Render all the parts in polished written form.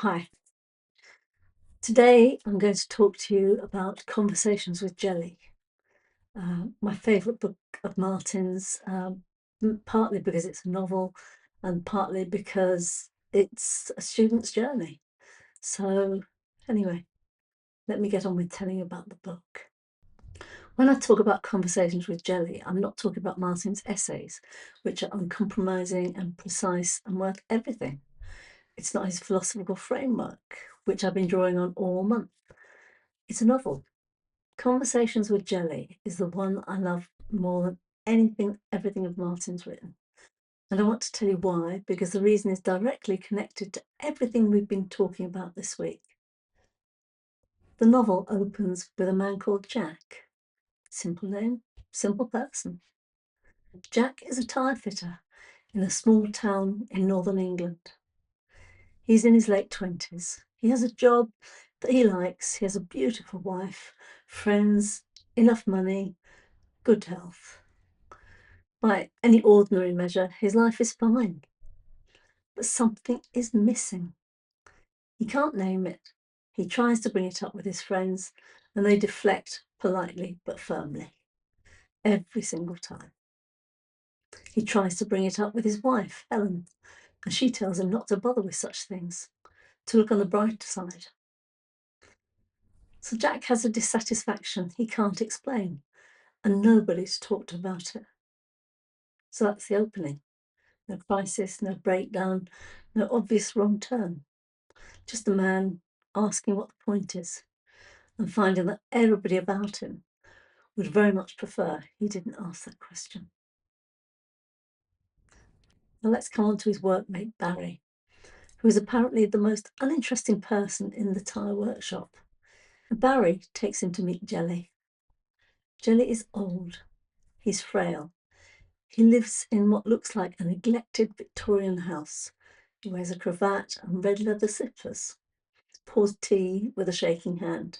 Hi. Today I'm going to talk to you about Conversations with Jelly, my favourite book of Martin's, partly because it's a novel and partly because it's a student's journey. So anyway, let me get on with telling you about the book. When I talk about Conversations with Jelly, I'm not talking about Martin's essays, which are uncompromising and precise and worth everything. It's not his philosophical framework, which I've been drawing on all month. It's a novel. Conversations with Jelly is the one I love more than everything of Martin's written. And I want to tell you why, because the reason is directly connected to everything we've been talking about this week. The novel opens with a man called Jack. Simple name, simple person. Jack is a tyre fitter in a small town in northern England. He's in his late 20s. He has a job that he likes. He has a beautiful wife, friends, enough money, good health. By any ordinary measure, his life is fine. But something is missing. He can't name it. He tries to bring it up with his friends, and they deflect politely but firmly. Every single time. He tries to bring it up with his wife, Helen, and she tells him not to bother with such things, to look on the bright side. So Jack has a dissatisfaction he can't explain, and nobody's talked about it. So that's the opening. No crisis, no breakdown, no obvious wrong turn. Just a man asking what the point is and finding that everybody about him would very much prefer he didn't ask that question. Now let's come on to his workmate, Barry, who is apparently the most uninteresting person in the tyre workshop. Barry takes him to meet Jelly. Jelly is old. He's frail. He lives in what looks like a neglected Victorian house. He wears a cravat and red leather slippers. Pours tea with a shaking hand.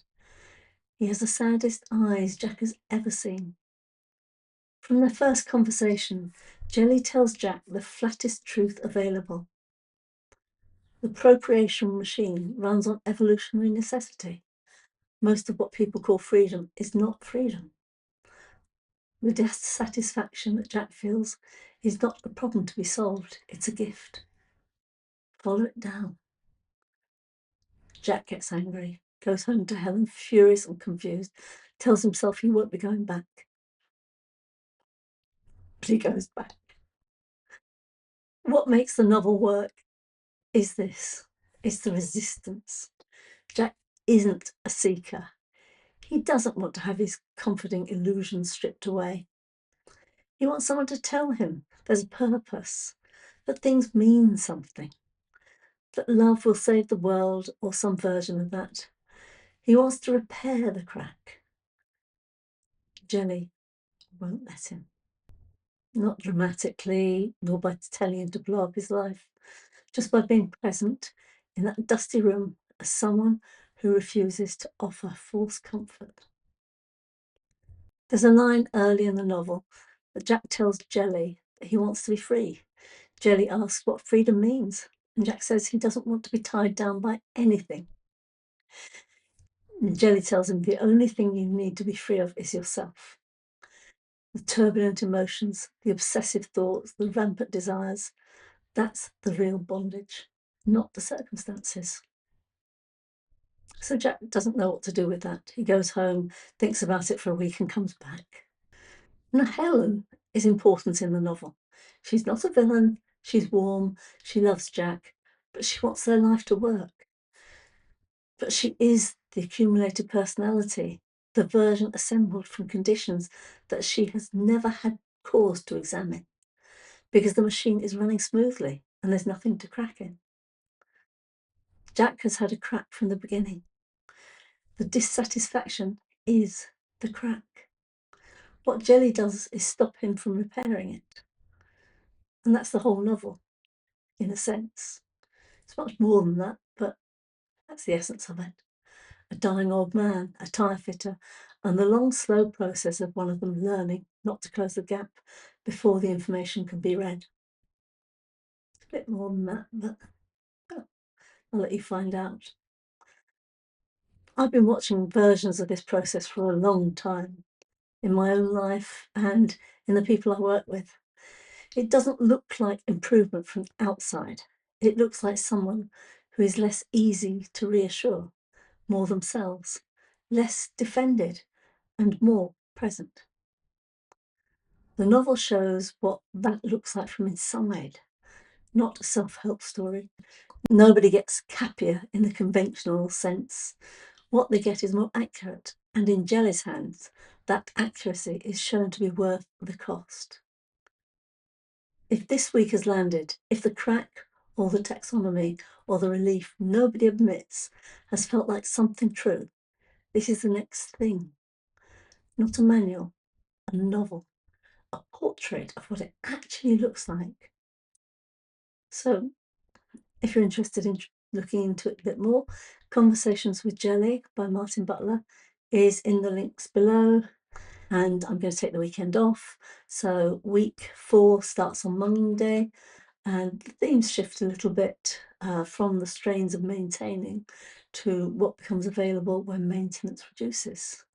He has the saddest eyes Jack has ever seen. From their first conversation, Jelly tells Jack the flattest truth available. The procreation machine runs on evolutionary necessity. Most of what people call freedom is not freedom. The dissatisfaction that Jack feels is not a problem to be solved, it's a gift. Follow it down. Jack gets angry, goes home to Helen furious and confused, tells himself he won't be going back. But he goes back. What makes the novel work is this. It's the resistance. Jack isn't a seeker. He doesn't want to have his comforting illusions stripped away. He wants someone to tell him there's a purpose, that things mean something, that love will save the world or some version of that. He wants to repair the crack. Jelly won't let him. Not dramatically, nor by telling him to blow up his life, just by being present in that dusty room as someone who refuses to offer false comfort. There's a line early in the novel that Jack tells Jelly that he wants to be free. Jelly asks what freedom means, and Jack says he doesn't want to be tied down by anything. And Jelly tells him the only thing you need to be free of is yourself. The turbulent emotions, the obsessive thoughts, the rampant desires, that's the real bondage, not the circumstances. So Jack doesn't know what to do with that. He goes home, thinks about it for a week and comes back. Now Helen is important in the novel. She's not a villain, she's warm, she loves Jack, but she wants their life to work. But she is the accumulated personality, the version assembled from conditions that she has never had cause to examine, because the machine is running smoothly and there's nothing to crack in. Jack has had a crack from the beginning. The dissatisfaction is the crack. What Jelly does is stop him from repairing it. And that's the whole novel, in a sense. It's much more than that, but that's the essence of it. A dying old man, a tyre fitter, and the long, slow process of one of them learning not to close the gap before the information can be read. It's a bit more than that, but I'll let you find out. I've been watching versions of this process for a long time, in my own life and in the people I work with. It doesn't look like improvement from outside. It looks like someone who is less easy to reassure, more themselves, less defended, and more present. The novel shows what that looks like from inside, not a self-help story. Nobody gets happier in the conventional sense. What they get is more accurate, and in Jelly's hands, that accuracy is shown to be worth the cost. If this week has landed, if the crack or the taxonomy or the relief nobody admits has felt like something true, this is the next thing. Not a manual, a novel, a portrait of what it actually looks like. So, if you're interested in looking into it a bit more, Conversations with Jelly by Martin Butler is in the links below. And I'm going to take the weekend off. So week 4 starts on Monday, and the themes shift a little bit from the strains of maintaining to what becomes available when maintenance reduces.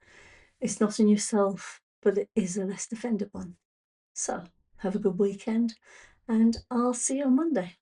It's not a new self, but it is a less defended one. So have a good weekend, and I'll see you on Monday.